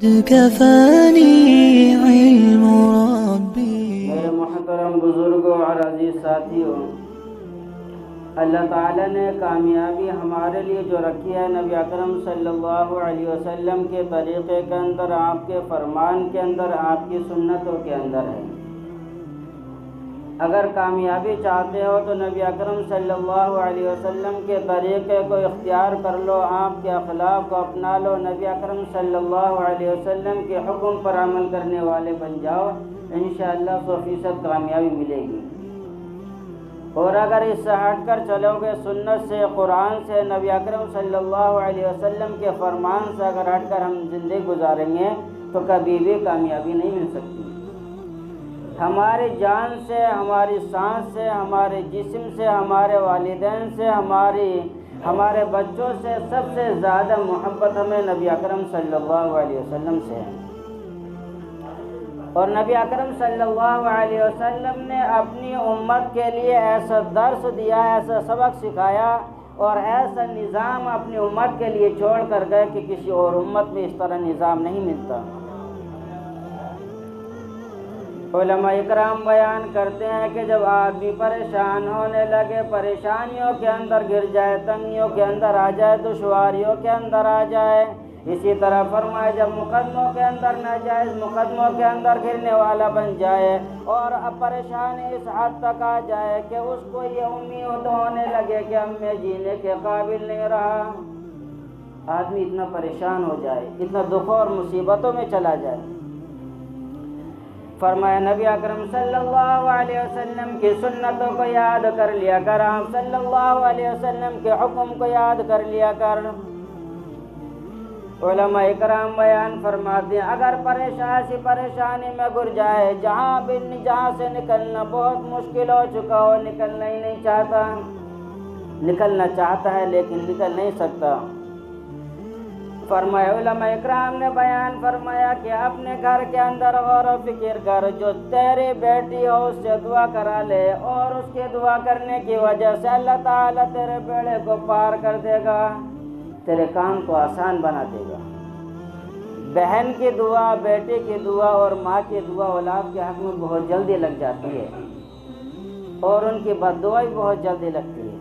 كفاني علم ربي. میرے محترم بزرگوں اور عزیز ساتھیوں، اللہ تعالیٰ نے کامیابی ہمارے لیے جو رکھی ہے نبی اکرم صلی اللہ علیہ وسلم کے طریقے کے اندر، آپ کے فرمان کے اندر، آپ کی سنتوں کے اندر ہے۔ اگر کامیابی چاہتے ہو تو نبی اکرم صلی اللہ علیہ وسلم کے طریقے کو اختیار کر لو، آپ کے اخلاق کو اپنا لو، نبی اکرم صلی اللہ علیہ وسلم کے حکم پر عمل کرنے والے بن جاؤ، انشاءاللہ 100% کامیابی ملے گی۔ اور اگر اس سے ہٹ کر چلو گے، سنت سے، قرآن سے، نبی اکرم صلی اللہ علیہ وسلم کے فرمان سے اگر ہٹ کر ہم زندگی گزاریں گے تو کبھی بھی کامیابی نہیں مل سکتی۔ ہماری جان سے، ہماری سانس سے، ہمارے جسم سے، ہمارے والدین سے، ہمارے بچوں سے سب سے زیادہ محبت ہمیں نبی اکرم صلی اللہ علیہ وسلم سے ہے۔ اور نبی اکرم صلی اللہ علیہ وسلم نے اپنی امت کے لیے ایسا درس دیا، ایسا سبق سکھایا اور ایسا نظام اپنی امت کے لیے چھوڑ کر گئے کہ کسی اور امت میں اس طرح نظام نہیں ملتا۔ علماء اکرام بیان کرتے ہیں کہ جب آدمی پریشان ہونے لگے، پریشانیوں کے اندر گر جائے، تنگیوں کے اندر آ جائے، دشواریوں کے اندر آ جائے، اسی طرح فرمائے جب مقدموں کے اندر ناجائز مقدموں کے اندر گرنے والا بن جائے اور اب پریشانی اس حد تک آ جائے کہ اس کو یہ امید ہونے لگے کہ اب میں جینے کے قابل نہیں رہا، آدمی اتنا پریشان ہو جائے، اتنا دکھوں اور مصیبتوں میں چلا جائے، فرمایا نبی اکرم صلی اللہ علیہ وسلم کی سنتوں کو یاد کر لیا کر، آپ صلی اللہ علیہ وسلم کے حکم کو یاد کر لیا کر۔ علماء اکرام بیان فرماتے ہیں اگر پریشانی میں گر جائے، جہاں سے نکلنا بہت مشکل ہو چکا ہو، نکلنا ہی نہیں چاہتا، نکلنا چاہتا ہے لیکن نکل نہیں سکتا، فرمایا علماء اکرام نے بیان فرمایا کہ اپنے گھر کے اندر غور و فکر کر، جو تیری بیٹی ہو اس سے دعا کرا لے اور اس کے دعا کرنے کی وجہ سے اللہ تعالیٰ تیرے بیڑے کو پار کر دے گا، تیرے کام کو آسان بنا دے گا۔ بہن کی دعا، بیٹی کی دعا اور ماں کی دعا اولاد کے حق میں بہت جلدی لگ جاتی ہے اور ان کی بد دعا بھی بہت جلدی لگتی ہے۔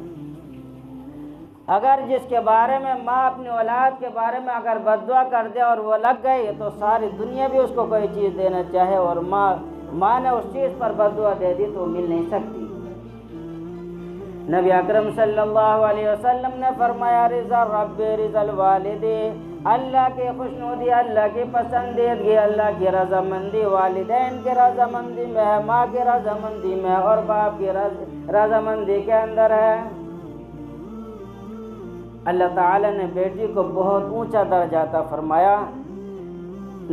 اگر جس کے بارے میں ماں اپنی اولاد کے بارے میں اگر بد دعا کر دے اور وہ لگ گئی تو ساری دنیا بھی اس کو کوئی چیز دینا چاہے اور ماں نے اس چیز پر بد دعا دے دی تو وہ مل نہیں سکتی۔ نبی اکرم صلی اللہ علیہ وسلم نے فرمایا رضا رب رضا الوالدی، اللہ کی خوشنودی، اللہ کی پسندیدگی، اللہ کی رضامندی والدین کی رضامندی میں ہے، ماں کی رضامندی میں اور باپ کی رضامندی کے اندر ہے۔ اللہ تعالیٰ نے بیٹی کو بہت اونچا درجہ عطا فرمایا۔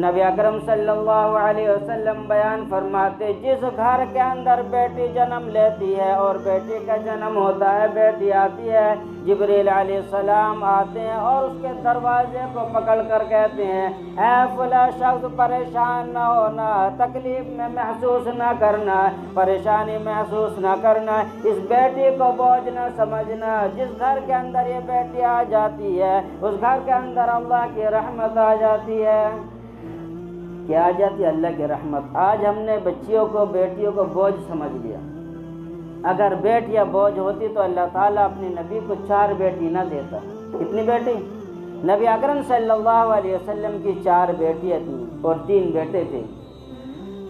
نبی اکرم صلی اللہ علیہ وسلم بیان فرماتے جس گھر کے اندر بیٹی جنم لیتی ہے اور بیٹی کا جنم ہوتا ہے، بیٹی آتی ہے، جبریل علیہ السلام آتے ہیں اور اس کے دروازے کو پکڑ کر کہتے ہیں اے فلاں شخص پریشان نہ ہونا، تکلیف میں محسوس نہ کرنا، پریشانی محسوس نہ کرنا، اس بیٹی کو بوجھ نہ سمجھنا، جس گھر کے اندر یہ بیٹی آ جاتی ہے اس گھر کے اندر اللہ کی رحمت آ جاتی ہے۔ کیا آ جاتی ہے؟ اللہ کی رحمت۔ آج ہم نے بچیوں کو، بیٹیوں کو بوجھ سمجھ لیا، اگر بیٹیاں بوجھ ہوتی تو اللہ تعالیٰ اپنے نبی کو 4 بیٹی نہ دیتا۔ کتنی بیٹی؟ نبی اکرم صلی اللہ علیہ وسلم کی 4 بیٹیاں تھیں اور 3 بیٹے تھے،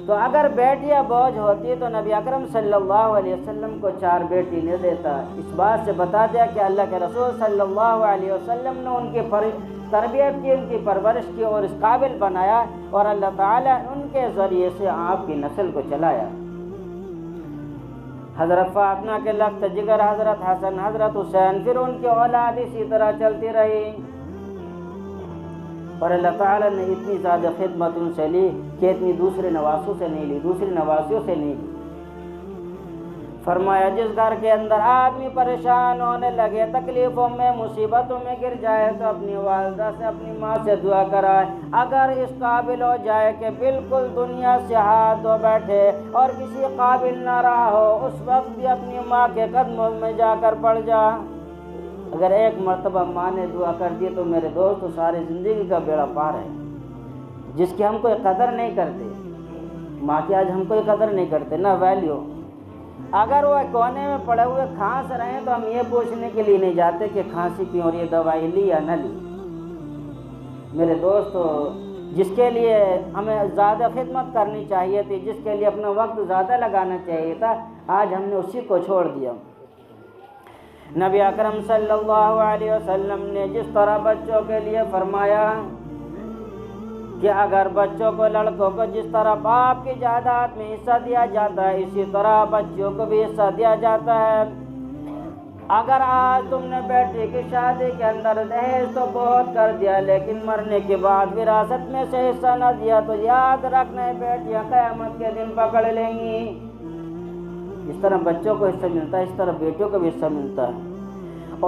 تو اگر بیٹیاں بوجھ ہوتی تو نبی اکرم صلی اللہ علیہ وسلم کو 4 بیٹی نہ دیتا۔ اس بات سے بتا دیا کہ اللہ کے رسول صلی اللہ علیہ وسلم نے ان کی تربیت کی، ان کی پرورش کی اور اس قابل بنایا اور اللہ تعالیٰ ان کے ذریعے سے آپ کی نسل کو چلایا۔ حضرت فاطمہ کے لخت جگر، حضرت حسن، حضرت حسین، پھر ان کی اولاد اسی طرح چلتی رہی اور اللہ تعالیٰ نے اتنی زیادہ خدمت ان سے لی کہ اتنی دوسرے نواسوں سے نہیں لی، دوسری نواسیوں سے نہیں لی۔ فرمایا جس گھر کے اندر آدمی پریشان ہونے لگے، تکلیفوں میں، مصیبتوں میں گر جائے تو اپنی والدہ سے، اپنی ماں سے دعا کرائے، اگر اس قابل ہو جائے کہ بالکل دنیا سے ہاتھ دھو بیٹھے اور کسی قابل نہ رہا ہو، اس وقت بھی اپنی ماں کے قدموں میں جا کر پڑ جا۔ اگر ایک مرتبہ ماں نے دعا کر دی تو میرے دوست ساری زندگی کا بیڑا پار ہے۔ جس کی ہم کوئی قدر نہیں کرتے، ماں کی آج ہم کوئی قدر نہیں کرتے، نہ ویلیو۔ اگر وہ کونے میں پڑے ہوئے کھانس رہے ہیں تو ہم یہ پوچھنے کے لیے نہیں جاتے کہ کھانسی کیوں اور یہ دوائی لی یا نہ لی۔ میرے دوستو، جس کے لیے ہمیں زیادہ خدمت کرنی چاہیے تھی، جس کے لیے اپنا وقت زیادہ لگانا چاہیے تھا، آج ہم نے اسی کو چھوڑ دیا۔ نبی اکرم صلی اللہ علیہ وسلم نے جس طرح بچوں کے لیے فرمایا کہ اگر بچوں کو، لڑکوں کو جس طرح باپ کی جائیداد میں حصہ دیا جاتا ہے، اسی طرح بچوں کو بھی حصہ دیا جاتا ہے۔ اگر آج تم نے بیٹی کی شادی کے اندر دہیج تو بہت کر دیا، لیکن مرنے کے بعد وراثت میں سے حصہ نہ دیا، تو یاد رکھنا بیٹیاں قیامت کے دن پکڑ لیں گی۔ اس طرح بچوں کو حصہ ملتا ہے، اس طرح بیٹیوں کو بھی حصہ ملتا ہے۔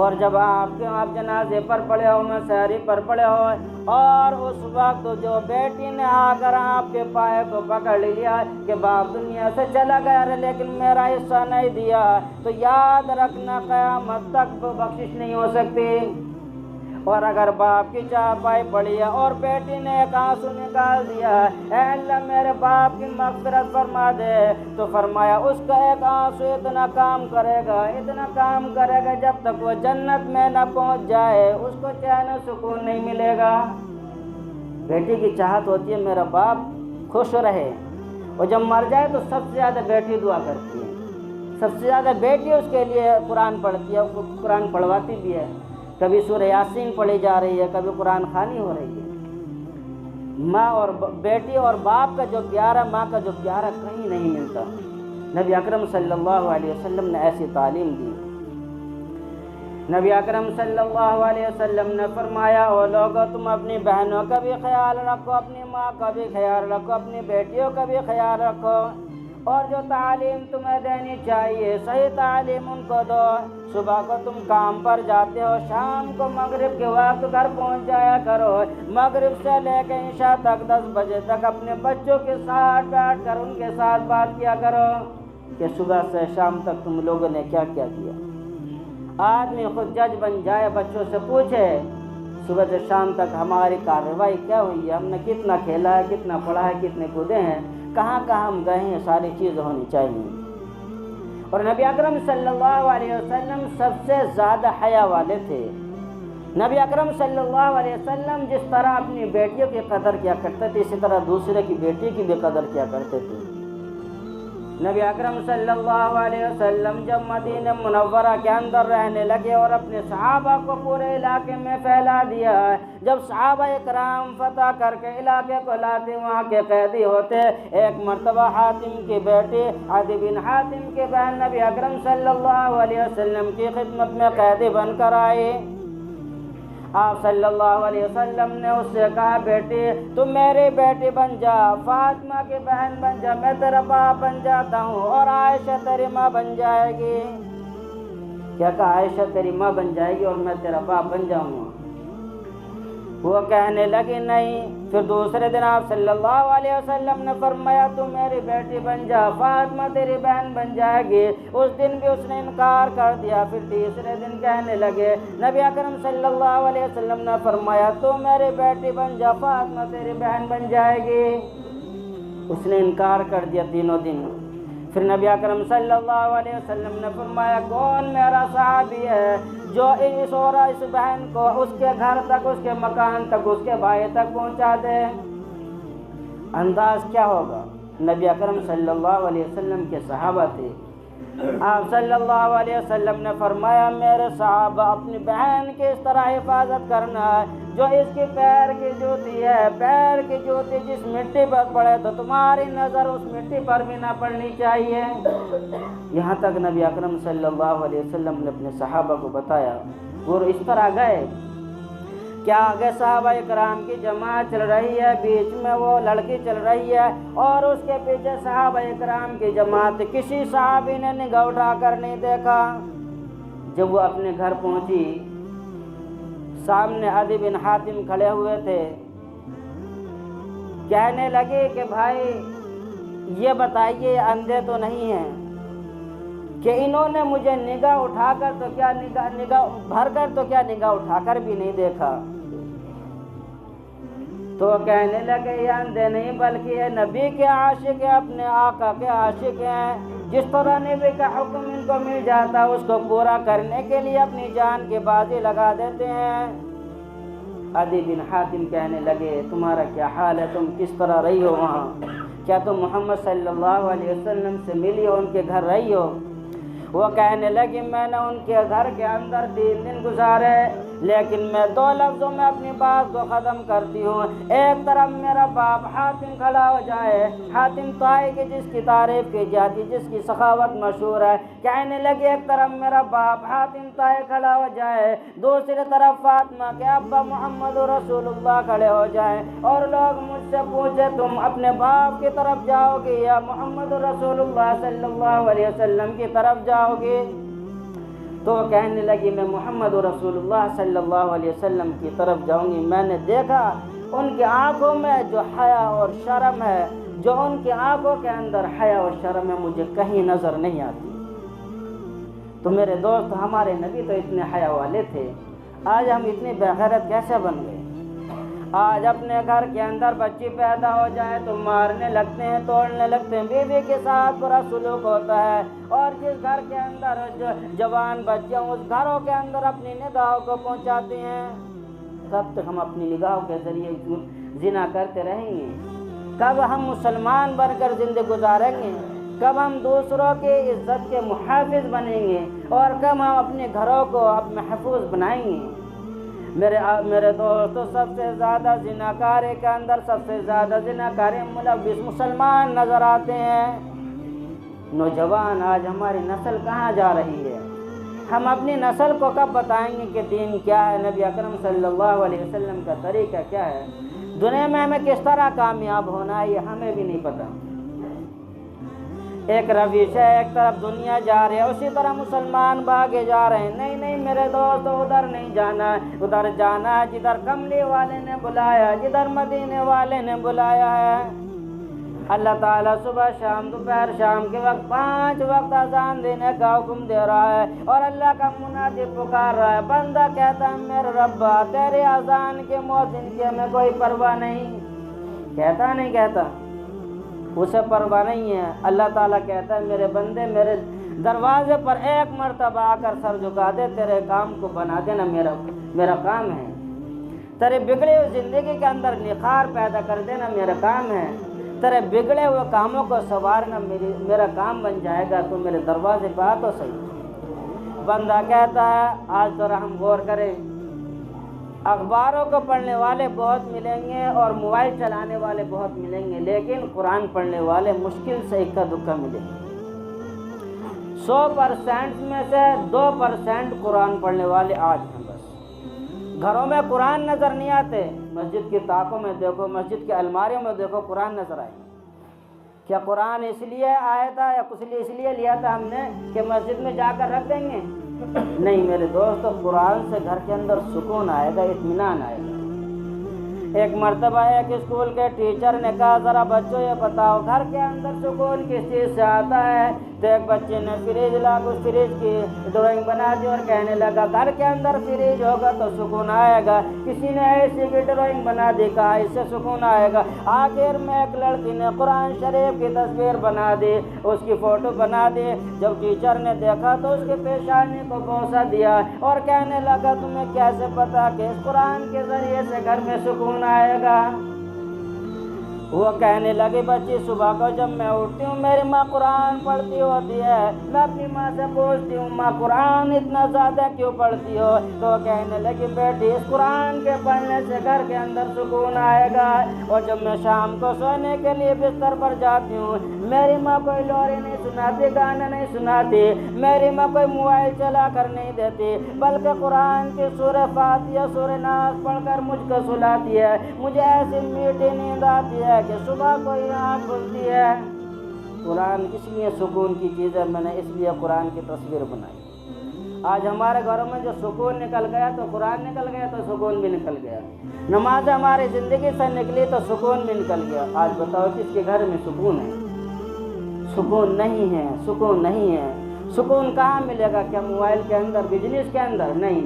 اور جب آپ جنازے پر پڑے ہو، مسحری پر پڑے ہو، اور اس وقت جو بیٹی نے آ کر آپ کے پائے کو پکڑ لیا کہ باپ دنیا سے چلا گیا لیکن میرا حصہ نہیں دیا، تو یاد رکھنا قیامت تک بخشش نہیں ہو سکتی۔ اور اگر باپ کی چارپائی پڑی ہے اور بیٹی نے ایک آنسو نکال دیا، اے اللہ میرے باپ کی مغفرت فرما دے، تو فرمایا اس کا ایک آنسو اتنا کام کرے گا جب تک وہ جنت میں نہ پہنچ جائے اس کو چین و سکون نہیں ملے گا۔ بیٹی کی چاہت ہوتی ہے میرا باپ خوش رہے، اور جب مر جائے تو سب سے زیادہ بیٹی دعا کرتی ہے، سب سے زیادہ بیٹی اس کے لیے قرآن پڑھتی ہے، قرآن پڑھواتی بھی ہے۔ کبھی سورہ یاسین پڑھی جا رہی ہے، کبھی قرآن خوانی ہو رہی ہے۔ ماں اور بیٹی اور باپ کا جو پیارا، ماں کا جو پیارا کہیں نہیں ملتا۔ نبی اکرم صلی اللہ علیہ وسلم نے ایسی تعلیم دی۔ نبی اکرم صلی اللہ علیہ وسلم نے فرمایا، او لوگو تم اپنی بہنوں کا بھی خیال رکھو، اپنی ماں کا بھی خیال رکھو، اپنی بیٹیوں کا بھی خیال رکھو، اور جو تعلیم تمہیں دینی چاہیے صحیح تعلیم ان کو دو۔ صبح کو تم کام پر جاتے ہو، شام کو مغرب کے وقت گھر پہنچ جایا کرو، مغرب سے لے کے عشاء تک 10 بجے تک اپنے بچوں کے ساتھ بیٹھ کر ان کے ساتھ بات کیا کرو کہ صبح سے شام تک تم لوگوں نے کیا کیا کیا۔ آدمی خود جج بن جائے، بچوں سے پوچھے صبح سے شام تک ہماری کارروائی کیا ہوئی ہے، ہم نے کتنا کھیلا ہے، کتنا پڑھا ہے، کتنے کودے ہیں، کہاں کہاں ہم گئے ہیں، ساری چیز ہونی چاہیے۔ اور نبی اکرم صلی اللہ علیہ وسلم سب سے زیادہ حیا والے تھے۔ نبی اکرم صلی اللہ علیہ وسلم جس طرح اپنی بیٹیوں کی قدر کیا کرتے تھے، اسی طرح دوسرے کی بیٹی کی بھی قدر کیا کرتے تھے۔ نبی اکرم صلی اللہ علیہ وسلم جب مدینہ منورہ کے اندر رہنے لگے اور اپنے صحابہ کو پورے علاقے میں پھیلا دیا، جب صحابہ اکرام فتح کر کے علاقے کو لاتے، وہاں کے قیدی ہوتے، ایک مرتبہ حاتم کی بیٹی عدی بن حاتم کے بہن نبی اکرم صلی اللہ علیہ وسلم کی خدمت میں قیدی بن کر آئی۔ آپ صلی اللہ علیہ وسلم نے اس سے کہا، بیٹی تم میری بیٹی بن جا، فاطمہ کی بہن بن جا، میں تیرا باپ بن جاتا ہوں، اور عائشہ تیری ماں بن جائے گی۔ کیا کہا؟ عائشہ تیری ماں بن جائے گی اور میں تیرا باپ بن جاؤں گا۔ وہ کہنے لگی نہیں۔ پھر دوسرے دن آپ صلی اللہ علیہ وسلم نے فرمایا، تم میری بیٹی بن جا، فاطمہ تیری بہن بن جائے گی۔ اس دن بھی اس نے انکار کر دیا۔ پھر تیسرے دن کہنے لگے، نبی اکرم صلی اللہ علیہ وسلم نے فرمایا، تم میری بیٹی بن جا، فاطمہ تیری بہن بن جائے گی۔ اس نے انکار کر دیا تینوں دن۔ پھر نبی اکرم صلی اللہ علیہ وسلم نے فرمایا، کون میرا صحابی ہے جو اس بہن کو اس کے گھر تک، اس کے مکان تک، اس کے بھائی تک پہنچا دے؟ انداز کیا ہوگا؟ نبی اکرم صلی اللہ علیہ وسلم کے صحابہ تھے۔ آپ صلی اللہ علیہ وسلم نے فرمایا، میرے صحابہ اپنی بہن کی اس طرح حفاظت کرنا ہے، جو اس کی پیر کی جوتی ہے، پیر کی جوتی جس مٹی پر پڑے تو تمہاری نظر اس مٹی پر بھی نہ پڑنی چاہیے۔ یہاں تک نبی اکرم صلی اللہ علیہ وسلم نے اپنے صحابہ کو بتایا۔ وہ اس طرح گئے کیا آگے صحابہ اکرام کی جماعت چل رہی ہے، بیچ میں وہ لڑکی چل رہی ہے، اور اس کے پیچھے صحابہ اکرام کی جماعت۔ کسی صحابی نے نگاہ اٹھا کر نہیں دیکھا۔ جب وہ اپنے گھر پہنچی، سامنے عدی بن حاتم کھڑے ہوئے تھے۔ کہنے لگے کہ بھائی یہ بتائیے اندھے تو نہیں ہیں کہ انہوں نے مجھے نگاہ اٹھا کر تو کیا، نگاہ بھر کر تو کیا، نگاہ اٹھا کر بھی نہیں دیکھا۔ تو کہنے لگے یہ اندھے نہیں بلکہ یہ نبی کے عاشق ہیں، اپنے آقا کے عاشق ہیں، جس طرح نبی کا حکم ان کو مل جاتا ہے اس کو پورا کرنے کے لیے اپنی جان کی بازی لگا دیتے ہیں۔ عدی بن حاتم کہنے لگے تمہارا کیا حال ہے، تم کس طرح رہی ہو وہاں، کیا تم محمد صلی اللہ علیہ وسلم سے ملی ہو، ان کے گھر رہی ہو؟ وہ کہنے لگی میں نے ان کے گھر کے اندر 3 دن گزارے، لیکن میں 2 لفظوں میں اپنی بات کو ختم کرتی ہوں۔ ایک طرف میرا باپ حاتم کھڑا ہو جائے، حاتم طائی کی جس کی تعریف کی جاتی، جس کی سخاوت مشہور ہے، کہنے لگے ایک طرف میرا باپ حاتم طائی کھڑا ہو جائے، دوسری طرف فاطمہ کے ابا محمد رسول اللہ کھڑے ہو جائیں اور لوگ مجھ سے پوچھے تم اپنے باپ کی طرف جاؤ گے یا محمد رسول اللہ صلی اللہ علیہ وسلم کی طرف جاؤ گے؟ تو وہ کہنے لگی میں محمد رسول اللہ صلی اللہ علیہ وسلم کی طرف جاؤں گی۔ میں نے دیکھا ان کی آنکھوں میں جو حیا اور شرم ہے، جو ان کی آنکھوں کے اندر حیا اور شرم ہے، مجھے کہیں نظر نہیں آتی۔ تو میرے دوست ہمارے نبی تو اتنے حیا والے تھے، آج ہم اتنے بے غیرت کیسے بن گئے؟ آج اپنے گھر کے اندر بچی پیدا ہو جائے تو مارنے لگتے ہیں، توڑنے لگتے ہیں، بیوی کے ساتھ برا سلوک ہوتا ہے، اور جس گھر کے اندر جو جوان بچے اس گھروں کے اندر اپنی نگاہوں کو پہنچاتے ہیں۔ کب تک ہم اپنی نگاہوں کے ذریعے زنا کرتے رہیں گے؟ کب ہم مسلمان بن کر زندگی گزاریں گے؟ کب ہم دوسروں کی عزت کے محافظ بنیں گے؟ اور کب ہم اپنے گھروں کو محفوظ بنائیں گے؟ میرے دوستو، سب سے زیادہ زناکاری کے اندر سب سے زیادہ زناکاری ملوث مسلمان نظر آتے ہیں۔ نوجوان آج ہماری نسل کہاں جا رہی ہے؟ ہم اپنی نسل کو کب بتائیں گے کہ دین کیا ہے، نبی اکرم صلی اللہ علیہ وسلم کا طریقہ کیا ہے؟ دنیا میں ہمیں کس طرح کامیاب ہونا ہے یہ ہمیں بھی نہیں پتہ۔ ایک رویش ہے، ایک طرف دنیا جا رہی ہے، اسی طرح مسلمان بھاگے جا رہے ہیں۔ نہیں میرے دوست، ادھر نہیں جانا ہے، ادھر جانا ہے جدھر کملی والے نے بلایا، جدھر مدینے والے نے بلایا ہے۔ اللہ تعالیٰ صبح شام دوپہر شام کے وقت 5 وقت اذان دینے کا حکم دے رہا ہے، اور اللہ کا منادی پکار رہا ہے۔ بندہ کہتا ہے میرے ربا تیرے اذان کے مؤذن کی ہمیں کوئی پرواہ نہیں، کہتا نہیں کہتا؟ اسے پرواہ نہیں ہے۔ اللہ تعالیٰ کہتا ہے میرے بندے میرے دروازے پر ایک مرتبہ آ کر سر جھکا دے، تیرے کام کو بنا دینا میرا کام ہے، تیرے بگڑے ہوئے زندگی کے اندر نخار پیدا کر دینا میرا کام ہے، تیرے بگڑے ہوئے کاموں کو سنوارنا میرا کام بن جائے گا، تو میرے دروازے پہ آ تو صحیح۔ بندہ کہتا ہے آج ذرا ہم غور کریں، اخباروں کو پڑھنے والے بہت ملیں گے اور موبائل چلانے والے بہت ملیں گے، لیکن قرآن پڑھنے والے مشکل سے اکا دکا ملیں گے۔ 100% میں سے 2% قرآن پڑھنے والے آج ہیں بس۔ گھروں میں قرآن نظر نہیں آتے، مسجد کی طاقوں میں دیکھو، مسجد کی الماریوں میں دیکھو، قرآن نظر آئے۔ کیا قرآن اس لیے آیا تھا یا کچھ اس لیے لیا تھا ہم نے کہ مسجد میں جا کر رکھ دیں گے؟ نہیں میرے دوستو، قرآن سے گھر کے اندر سکون آئے گا، اطمینان آئے گا۔ ایک مرتبہ ایک اسکول کے ٹیچر نے کہا ذرا بچوں یہ بتاؤ گھر کے اندر سکون کس چیز سے آتا ہے؟ تو ایک بچے نے فریج لا کر فریج کی ڈرائنگ بنا دی اور کہنے لگا گھر کے اندر فریج ہوگا تو سکون آئے گا۔ کسی نے ایسی کی ڈرائنگ بنا دی، کہا اس سے سکون آئے گا۔ آخر میں ایک لڑکی نے قرآن شریف کی تصویر بنا دی، اس کی فوٹو بنا دی۔ جب ٹیچر نے دیکھا تو اس کے پیشانی کو بوسہ دیا اور کہنے لگا تمہیں کیسے پتا کہ اس قرآن کے ذریعے سے گھر میں سکون آئے گا؟ وہ کہنے لگی بچی صبح کو جب میں اٹھتی ہوں میری ماں قرآن پڑھتی ہوتی ہے، میں اپنی ماں سے پوچھتی ہوں ماں قرآن اتنا زیادہ کیوں پڑھتی ہو؟ تو وہ کہنے لگی بیٹی اس قرآن کے پڑھنے سے گھر کے اندر سکون آئے گا۔ اور جب میں شام کو سونے کے لیے بستر پر جاتی ہوں میری ماں کوئی لوری نہیں سناتی، گانا نہیں سناتی، میری ماں کوئی موبائل چلا کر نہیں دیتی، بلکہ قرآن کی سورہ فاتحہ سورہ ناس پڑھ کر مجھ کو سلاتی ہے۔ مجھے ایسی میٹھی نیند آتی ہے کہ صبح کوئی آنکھ کھلتی ہے۔ قرآن اس لیے سکون کی چیز ہے، میں نے اس لیے قرآن کی تصویر بنائی۔ آج ہمارے گھروں میں جو سکون نکل گیا تو قرآن نکل گیا تو سکون بھی نکل گیا، نماز ہماری زندگی سے نکلی تو سکون بھی نکل گیا۔ آج بتاؤ کس کے گھر میں سکون ہے؟ سکون نہیں ہے، سکون نہیں ہے۔ سکون کہاں ملے گا؟ کیا موبائل کے اندر، بزنس کے اندر؟ نہیں،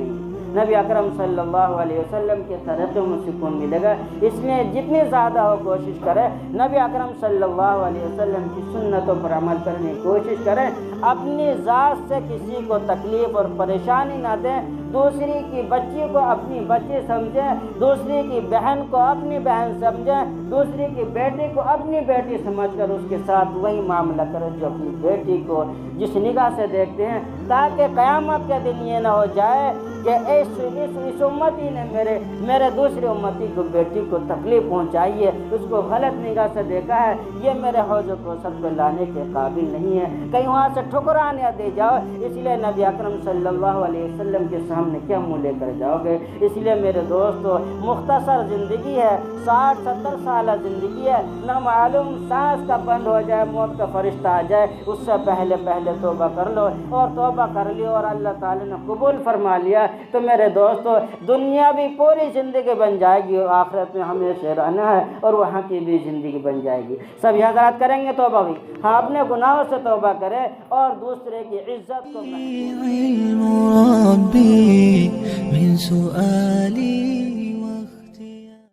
نبی اکرم صلی اللہ علیہ وسلم کے طریقے میں سکون ملے گا۔ اس لیے جتنی زیادہ ہو کوشش کرے نبی اکرم صلی اللہ علیہ وسلم کی سنتوں پر عمل کرنے کی کوشش کریں، اپنی ذات سے کسی کو تکلیف اور پریشانی نہ دیں، دوسری کی بچی کو اپنی بچی سمجھیں، دوسری کی بہن کو اپنی بہن سمجھیں، دوسری کی بیٹی کو اپنی بیٹی سمجھ کر اس کے ساتھ وہی معاملہ کریں جو اپنی بیٹی کو جس نگاہ سے دیکھتے ہیں، تاکہ قیامت کے دن یہ نہ ہو جائے کہ اس امتی نے میرے دوسری امتی کو بیٹی کو تکلیف پہنچائی ہے، اس کو غلط نگاہ سے دیکھا ہے، یہ میرے حوض کوثر کو لانے کے قابل نہیں ہے، کہیں وہاں سے ٹھکرانے دے جاؤ۔ اس لیے نبی اکرم صلی اللہ علیہ وسلم کے سامنے کیا منہ لے کر جاؤ گے؟ اس لیے میرے دوستو، مختصر زندگی ہے، 60-70 سالہ زندگی ہے، نہ معلوم سانس کا بند ہو جائے، موت کا فرشتہ آ جائے، اس سے پہلے توبہ کر لو، اور توبہ کر لی اور اللہ تعالی نے قبول فرما لیا تو میرے دوستو دنیا بھی پوری زندگی بن جائے گی اور آخرت میں ہمیشہ رہنا ہے اور وہاں کی بھی زندگی بن جائے گی۔ سب حضرات کریں گے توبہ بھی؟ ہاں، اپنے گناہوں سے توبہ کرے اور دوسرے کی عزت کو علم ربي من سؤال